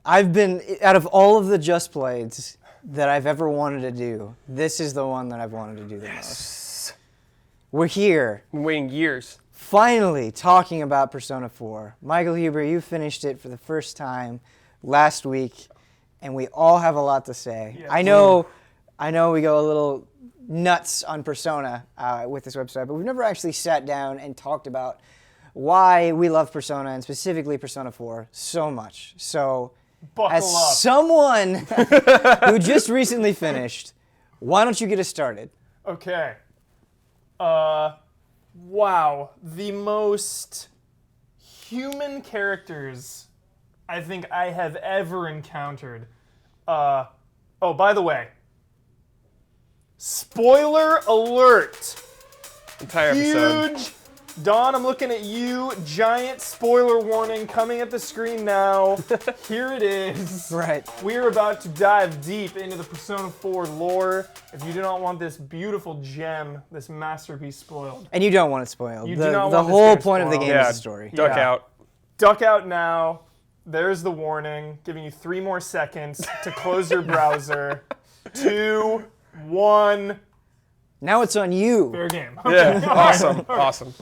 out of all of the Just Plays that I've ever wanted to do, this is the one that I've wanted to do the most. We're here. Been waiting years. Finally talking about Persona 4. Michael Huber, you finished it for the first time last week, and we all have a lot to say. Yeah. I know we go a little nuts on Persona with this website, but we've never actually sat down and talked about why we love Persona, and specifically Persona 4, so much. So, Buckle as up. someone who just recently finished, why don't you get us started? Okay. Wow. The most human characters I think I have ever encountered. Oh, by the way, spoiler alert. Entire episode. Huge. Don, I'm looking at you. Giant spoiler warning coming at the screen now. Here it is. Right. We are about to dive deep into the Persona 4 lore. If you do not want this beautiful gem, this masterpiece spoiled. And you don't want it spoiled. You do not the want this whole game point of the spoiled. game is the story. Duck Yeah. out. Duck out now. There's the warning, giving you 3 more seconds to close your browser. 2, 1. Now it's on you. Fair game. Yeah, awesome, awesome.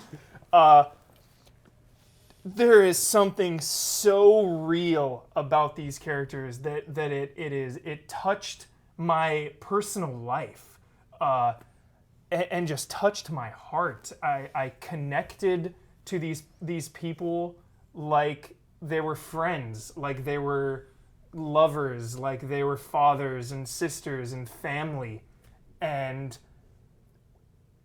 There is something so real about these characters that it touched my personal life and just touched my heart. I connected to these people like they were friends, like they were lovers, like they were fathers and sisters and family. And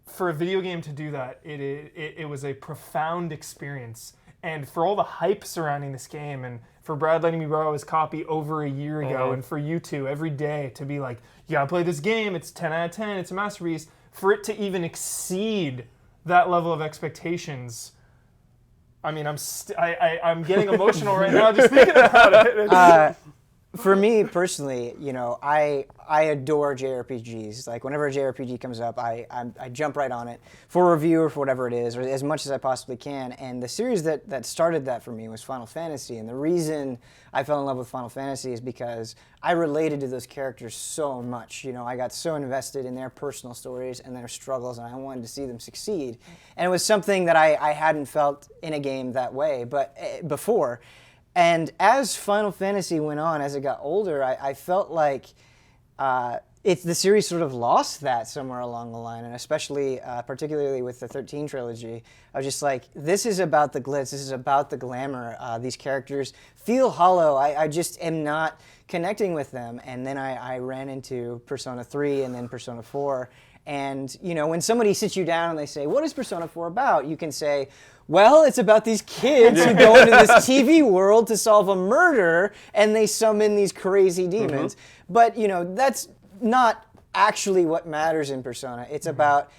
for a video game to do that, it was a profound experience. And for all the hype surrounding this game, and for Brad letting me borrow his copy over a year ago, and for you two every day to be like, you gotta play this game, it's 10 out of 10, it's a masterpiece, for it to even exceed that level of expectations, I mean, I'm getting emotional right now just thinking about it. For me personally, you know, I adore JRPGs. Like whenever a JRPG comes up, I jump right on it for review or for whatever it is, or as much as I possibly can. And the series that started that for me was Final Fantasy. And the reason I fell in love with Final Fantasy is because I related to those characters so much. You know, I got so invested in their personal stories and their struggles, and I wanted to see them succeed. And it was something that I hadn't felt in a game that way, but before. And as Final Fantasy went on, as it got older, I felt like the series sort of lost that somewhere along the line, and especially, particularly with the 13 trilogy, I was just like, this is about the glitz, this is about the glamour. These characters feel hollow. I just am not connecting with them. And then I ran into Persona 3 and then Persona 4. And, you know, when somebody sits you down and they say, what is Persona 4 about? You can say, well, it's about these kids who go into this TV world to solve a murder, and they summon these crazy demons. But, you know, that's not actually what matters in Persona. It's about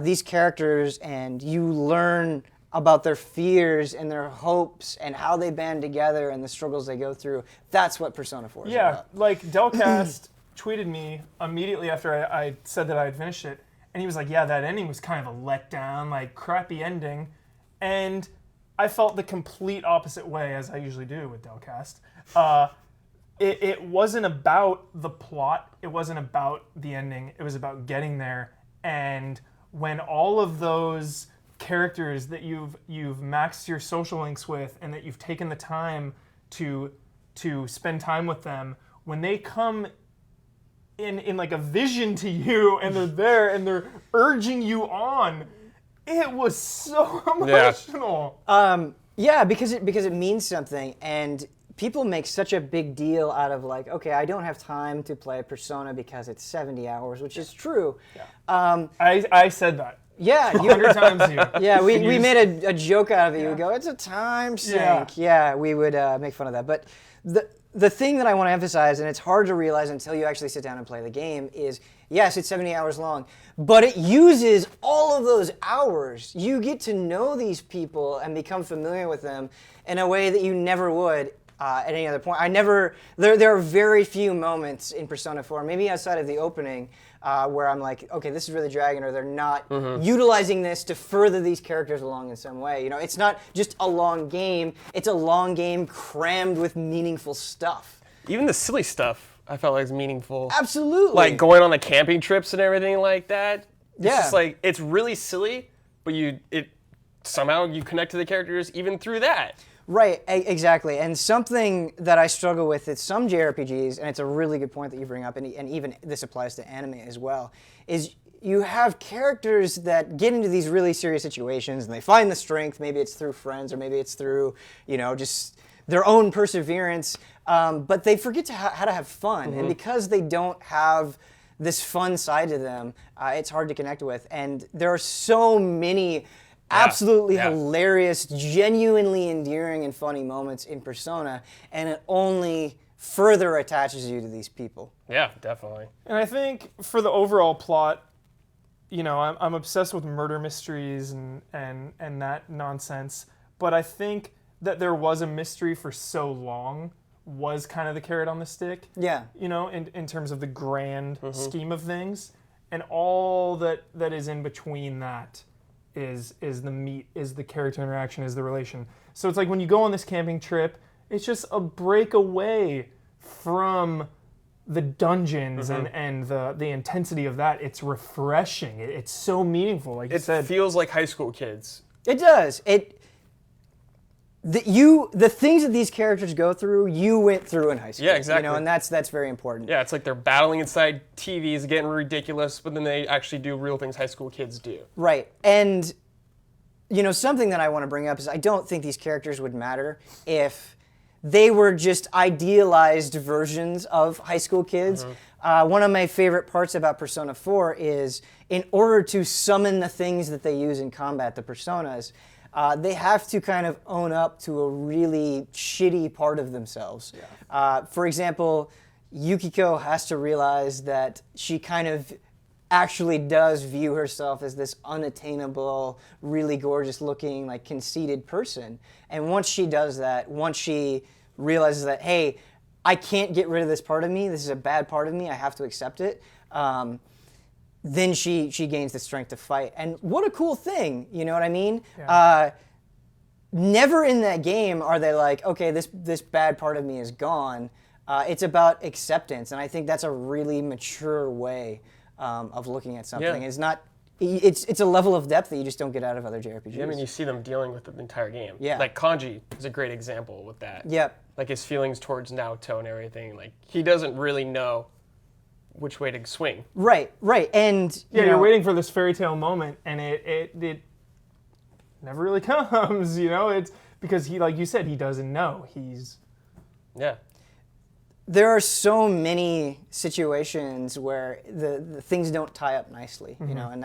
these characters, and you learn about their fears and their hopes and how they band together and the struggles they go through. That's what Persona 4 is about. Yeah, like Delcast tweeted me immediately after I said that I had finished it, and he was like, yeah, that ending was kind of a letdown, like crappy ending. And I felt the complete opposite way, as I usually do with Delcast. It wasn't about the plot, it wasn't about the ending, it was about getting there. And when all of those characters that you've maxed your social links with and that you've taken the time to spend time with them, when they come in like a vision to you and they're there and they're urging you on, it was so emotional. Yeah, because it means something, and people make such a big deal out of like, okay, I don't have time to play Persona because it's 70 hours, which is true. Yeah. I said that. Yeah, 100 times you. Yeah, we made a joke out of it. You would go, it's a time sink. Yeah, we would make fun of that. But the thing that I want to emphasize, and it's hard to realize until you actually sit down and play the game, is yes, it's 70 hours long, but it uses all of those hours. You get to know these people and become familiar with them in a way that you never would at any other point. There are very few moments in Persona 4, maybe outside of the opening, where I'm like, okay, this is really dragging, or they're not utilizing this to further these characters along in some way. You know, it's not just a long game, it's a long game crammed with meaningful stuff. Even the silly stuff I felt like was meaningful. Absolutely. Like going on the camping trips and everything like that. It's Yeah. just like, it's really silly, but somehow you connect to the characters even through that. Right, exactly. And something that I struggle with at some JRPGs, and it's a really good point that you bring up, and even this applies to anime as well, is you have characters that get into these really serious situations and they find the strength. Maybe it's through friends, or maybe it's through, just their own perseverance, but they forget how to have fun. And because they don't have this fun side to them, it's hard to connect with. And there are so many absolutely hilarious, genuinely endearing and funny moments in Persona, and it only further attaches you to these people. Yeah, definitely. And I think for the overall plot, I'm obsessed with murder mysteries and that nonsense. But I think that there was a mystery for so long was kind of the carrot on the stick. Yeah. In terms of the grand scheme of things. And all that is in between that is the meat, is the character interaction, is the relation. So it's like when you go on this camping trip, it's just a break away from the dungeons and the intensity of that. It's refreshing. It's so meaningful, like you said. It feels like high school kids. It does. The things that these characters go through, you went through in high school. Yeah, exactly. And that's very important. Yeah, it's like they're battling inside TVs, getting ridiculous, but then they actually do real things high school kids do. Right. And, something that I want to bring up is I don't think these characters would matter if they were just idealized versions of high school kids. One of my favorite parts about Persona 4 is in order to summon the things that they use in combat, the personas, they have to kind of own up to a really shitty part of themselves. Yeah. For example, Yukiko has to realize that she kind of actually does view herself as this unattainable, really gorgeous looking, like conceited person. And once she does that, once she realizes that, hey, I can't get rid of this part of me, this is a bad part of me, I have to accept it, then she gains the strength to fight. And what a cool thing, you know what I mean? Yeah. Never in that game are they like, okay, this bad part of me is gone. It's about acceptance, and I think that's a really mature way of looking at something. Yeah. It's not. It's a level of depth that you just don't get out of other JRPGs. Yeah, I mean, you see them dealing with the entire game. Yeah. Like Kanji is a great example with that. Yep. Like his feelings towards Naoto and everything. Like he doesn't really know which way to swing. Right. And you're waiting for this fairy tale moment, and it never really comes. It's because he, like you said, he doesn't know. Yeah. There are so many situations where the things don't tie up nicely, and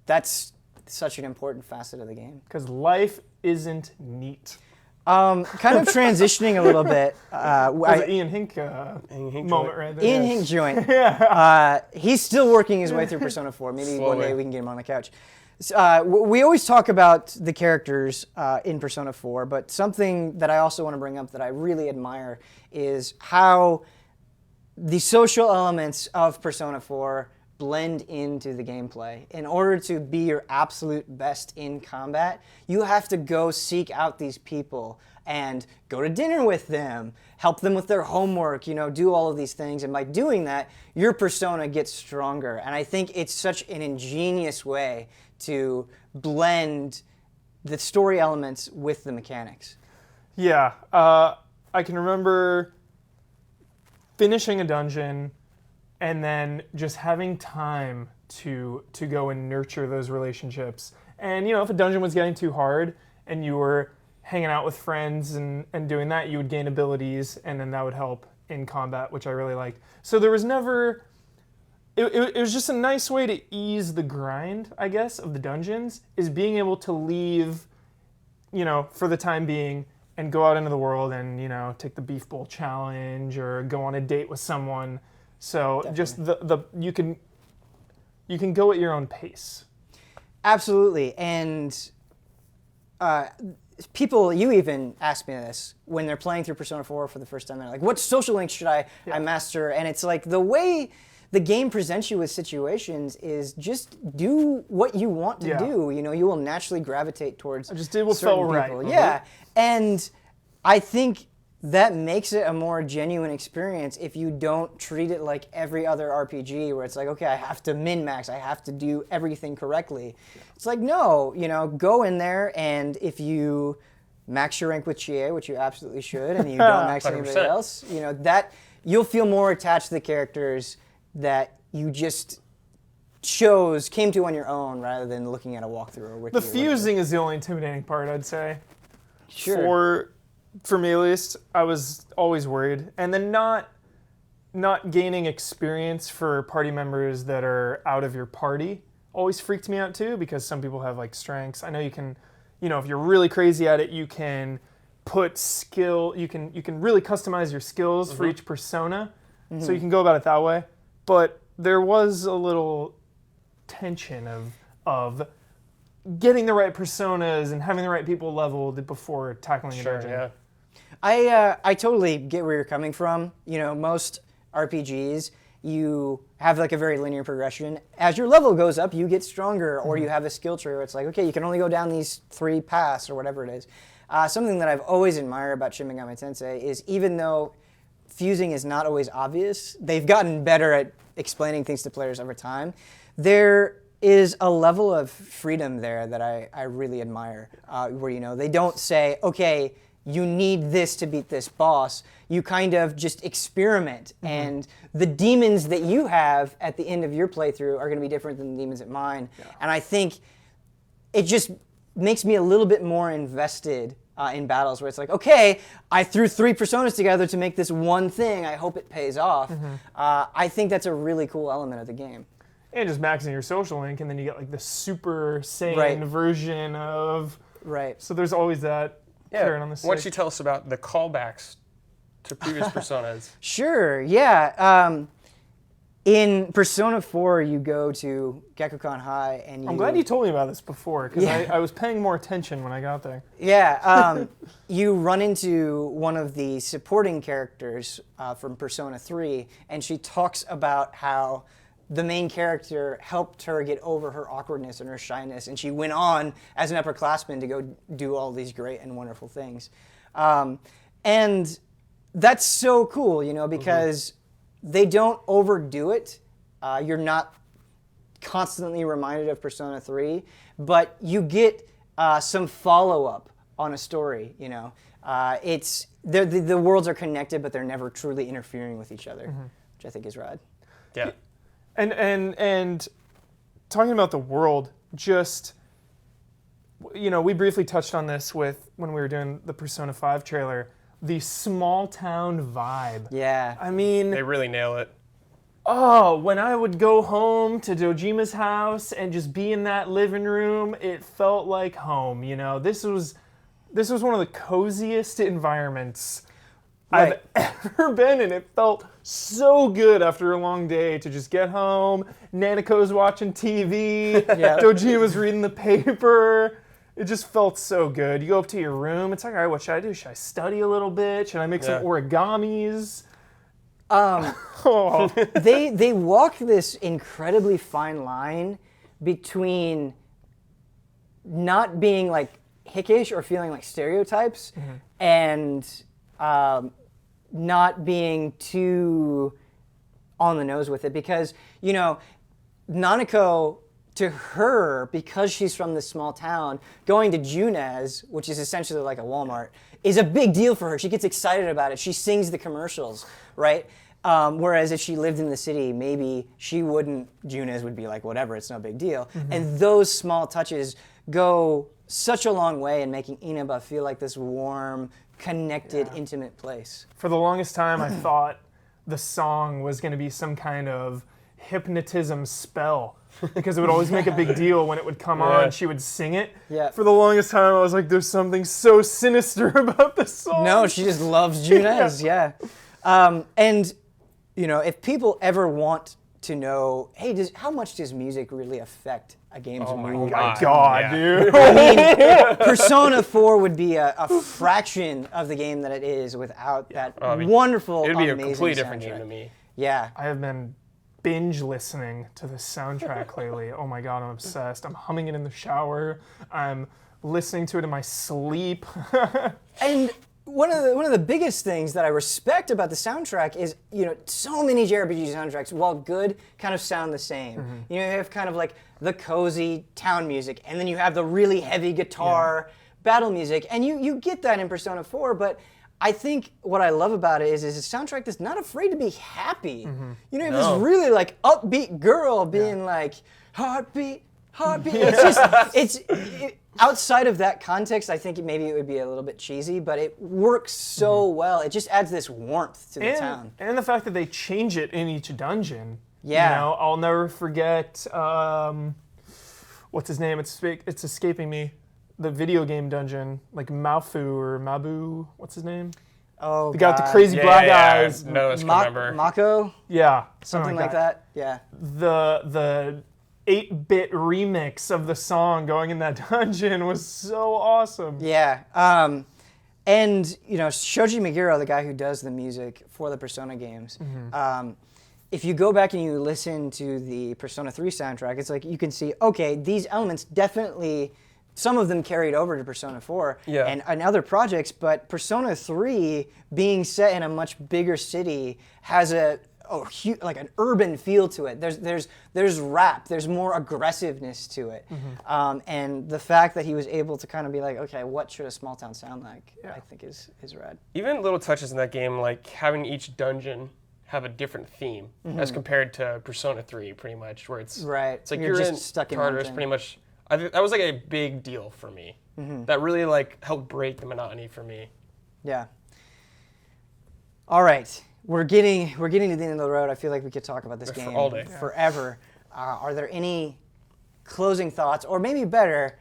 that's such an important facet of the game. Because life isn't neat. Kind of transitioning a little bit. That's an Ian Hink moment right there. Ian Hink joint. Yeah. He's still working his way through Persona 4. Maybe Slowly. one day we can get him on the couch. We always talk about the characters in Persona 4, but something that I also want to bring up that I really admire is how the social elements of Persona 4 blend into the gameplay. In order to be your absolute best in combat, you have to go seek out these people and go to dinner with them, help them with their homework, do all of these things. And by doing that, your persona gets stronger. And I think it's such an ingenious way to blend the story elements with the mechanics. Yeah. I can remember finishing a dungeon and then just having time to go and nurture those relationships. And, if a dungeon was getting too hard and you were hanging out with friends and doing that, you would gain abilities, and then that would help in combat, which I really liked. So there was never... It was just a nice way to ease the grind, I guess, of the dungeons, is being able to leave, for the time being, and go out into the world and, take the beef bowl challenge or go on a date with someone. So definitely. Just you can go at your own pace. Absolutely. And people, you even ask me this when they're playing through Persona 4 for the first time. They're like, what social links should I master? And it's like the way the game presents you with situations is just do what you want to do. You know, you will naturally gravitate towards I just did what certain felt right. people. Yeah. And I think that makes it a more genuine experience if you don't treat it like every other RPG where it's like, okay, I have to min-max, I have to do everything correctly. It's like, no, you know, go in there, and if you max your rank with Chie, which you absolutely should, and you don't max anybody 100%. else, you know, that you'll feel more attached to the characters that you just came to on your own rather than looking at a walkthrough or wiki. The fusing is the only intimidating part, I'd say. Sure. For me at least, I was always worried. And then not gaining experience for party members that are out of your party always freaked me out too, because some people have like strengths. I know you can, you know, if you're really crazy at it, you can put skill, you can really customize your skills for each persona. So you can go about it that way. But there was a little tension of getting the right personas and having the right people leveled before tackling a dungeon. Yeah. I totally get where you're coming from. You know, most RPGs, you have like a very linear progression. As your level goes up, you get stronger, or you have a skill tree where it's like, okay, you can only go down these 3 paths or whatever it is. Something that I've always admired about Shin Megami Tensei is even though fusing is not always obvious, they've gotten better at explaining things to players over time. There is a level of freedom there that I really admire, where, you know, they don't say, okay, you need this to beat this boss. You kind of just experiment, and the demons that you have at the end of your playthrough are going to be different than the demons at mine. And I think it just makes me a little bit more invested in battles where it's like, okay, I threw 3 personas together to make this one thing. I hope it pays off. I think that's a really cool element of the game. And just maxing your social link, and then you get like the Super Saiyan version of... Right. So there's always that carrot on the stick. Why don't you tell us about the callbacks to previous personas? Sure, yeah. In Persona 4, you go to Gekkoukan High, and I'm glad you told me about this before, because I was paying more attention when I got there. Yeah, you run into one of the supporting characters from Persona 3, and she talks about how the main character helped her get over her awkwardness and her shyness, and she went on as an upperclassman to go do all these great and wonderful things. And that's so cool, you know, because they don't overdo it. You're not constantly reminded of Persona 3, but you get some follow-up on a story, you know. The worlds are connected, but they're never truly interfering with each other, which I think is rad. Yeah. And talking about the world, just, you know, we briefly touched on this when we were doing the Persona 5 trailer, the small town vibe. Yeah. I mean, They really nail it. oh, when I would go home to Dojima's house and just be in that living room, it felt like home, you know. This was one of the coziest environments I've ever been in. It felt so good after a long day to just get home. Nanako's watching TV. Dojima's reading the paper. It just felt so good. You go up to your room. It's like, all right, what should I do? Should I study a little bit? Should I make some origamis? They walk this incredibly fine line between not being like hickish or feeling like stereotypes and not being too on the nose with it, because, you know, Nanako, to her, because she's from this small town, going to Junez, which is essentially like a Walmart, is a big deal for her. She gets excited about it. She sings the commercials, right? Whereas if she lived in the city, maybe she wouldn't, Junez would be like, whatever, it's no big deal. And those small touches go such a long way in making Inaba feel like this warm, connected, intimate place. For the longest time, I thought the song was going to be some kind of hypnotism spell, because it would always make a big deal when it would come on. She would sing it. Yeah. For the longest time, I was like, there's something so sinister about this song. No, she just loves Junez, yeah. And, you know, if people ever want to know, hey, how much does music really affect a game's Oh my mood? God. God, Yeah. dude. I mean, Persona 4 would be a fraction of the game that it is without that wonderful, It'd be a amazing completely different soundtrack. game to me. Yeah. I have been binge listening to the soundtrack lately. Oh my God, I'm obsessed. I'm humming it in the shower. I'm listening to it in my sleep. And one of the biggest things that I respect about the soundtrack is, so many JRPG soundtracks, while good, kind of sound the same. You have kind of like the cozy town music, and then you have the really heavy guitar battle music, and you get that in Persona 4, but I think what I love about it is a soundtrack that's not afraid to be happy. You have this really like upbeat girl being like, heartbeat, heartbeat. It's just, outside of that context, I think maybe it would be a little bit cheesy, but it works so well. It just adds this warmth to the town. And the fact that they change it in each dungeon. Yeah. I'll never forget, what's his name? It's escaping me. The video game dungeon, like Mafu or Mabu, what's his name? Oh, The guy with the crazy black eyes. No, I remember. Mako? Yeah. Something like that. Yeah. The 8-bit remix of the song going in that dungeon was so awesome. Yeah. And, Shoji Meguro, the guy who does the music for the Persona games, if you go back and you listen to the Persona 3 soundtrack, it's like you can see, okay, these elements definitely, some of them carried over to Persona 4 and other projects, but Persona 3, being set in a much bigger city, has like an urban feel to it. There's rap, there's more aggressiveness to it. And the fact that he was able to kind of be like, okay, what should a small town sound like, I think is rad. Even little touches in that game, like having each dungeon have a different theme as compared to Persona 3, pretty much, where it's Right. like You're you're just in stuck in Tartarus, one pretty much. I think that was like a big deal for me. That really like helped break the monotony for me. Yeah. All right. We're getting to the end of the road. I feel like we could talk about this For game all day. forever. Are there any closing thoughts, or maybe better,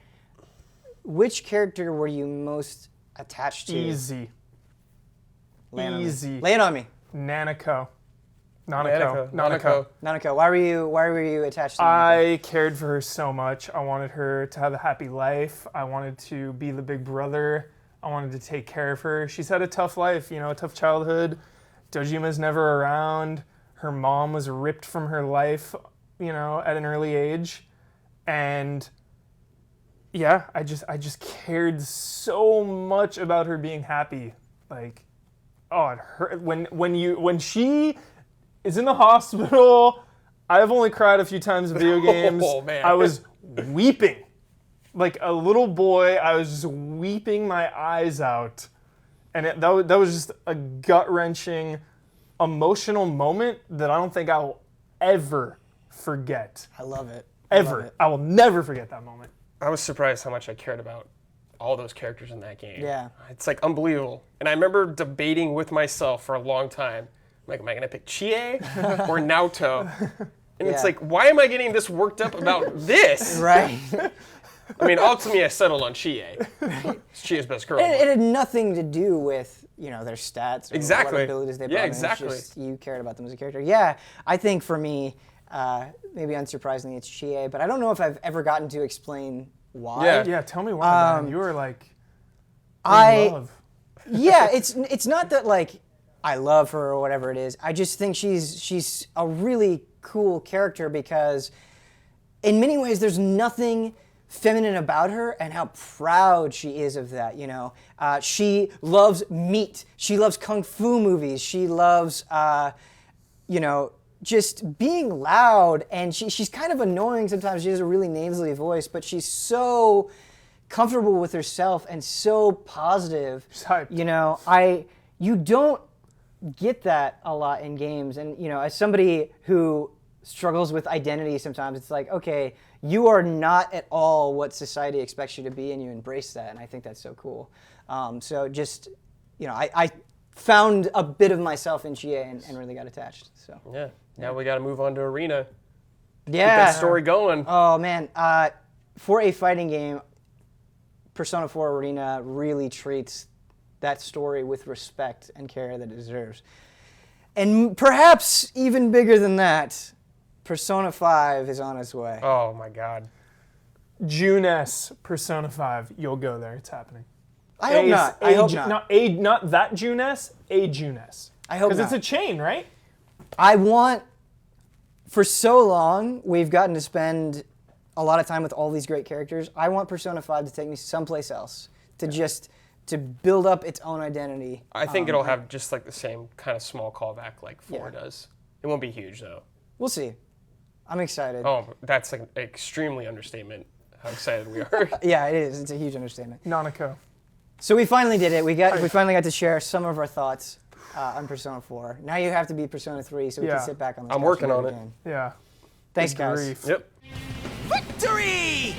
which character were you most attached to? Easy. Lay it on me. Easy. Lay it on me. Nanako. Nanako. Why were you attached to Nanako? I cared for her so much. I wanted her to have a happy life. I wanted to be the big brother. I wanted to take care of her. She's had a tough life, a tough childhood. Dojima's never around. Her mom was ripped from her life, at an early age. And yeah, I just cared so much about her being happy. Like, oh, it hurt when she is in the hospital. I've only cried a few times in video games. Oh, man. I was weeping. Like a little boy, I was just weeping my eyes out. And that was just a gut-wrenching, emotional moment that I don't think I'll ever forget. I love it. Ever. I will never forget that moment. I was surprised how much I cared about all those characters in that game. Yeah. It's like unbelievable. And I remember debating with myself for a long time. I'm like, am I going to pick Chie or Naoto? And it's like, why am I getting this worked up about this? Right. I mean, ultimately, I settled on Chie. Chie's best girl. It had nothing to do with, their stats or Exactly. what abilities they brought in. Exactly. It's just you cared about them as a character. Yeah, I think for me, maybe unsurprisingly, it's Chie, but I don't know if I've ever gotten to explain why. Yeah. Tell me why, man. You were like, love. Yeah, it's not that like I love her or whatever it is. I just think she's a really cool character because in many ways there's nothing feminine about her, and how proud she is of that. She loves meat. She loves kung fu movies. She loves just being loud, and she's kind of annoying sometimes. She has a really nasally voice, but she's so comfortable with herself and so positive. She's hyped. You don't get that a lot in games, and as somebody who struggles with identity sometimes, it's like, okay, you are not at all what society expects you to be, and you embrace that, and I think that's so cool. So just, I found a bit of myself in Chie and really got attached. So Yeah. Now we got to move on to Arena. yeah, Keep that story going. Oh man, for a fighting game, Persona 4 Arena really treats that story with respect and care that it deserves. And perhaps even bigger than that, Persona 5 is on its way. Oh my God. June-S Persona 5. You'll go there. It's happening. I hope not. I hope not. Not that June-S, a June-S. I hope not. Because it's a chain, right? I want, for so long, we've gotten to spend a lot of time with all these great characters. I want Persona 5 to take me someplace else, to build up its own identity. I think it'll have just like the same kind of small callback like 4 does. It won't be huge though. We'll see. I'm excited. Oh, that's like an extremely understatement how excited we are. Yeah, it is. It's a huge understatement. Nanako. So we finally did it. We finally got to share some of our thoughts on Persona 4. Now you have to beat Persona 3 so we can sit back on the I'm working on it. Yeah. Thanks, Good guys. grief. Yep. Victory!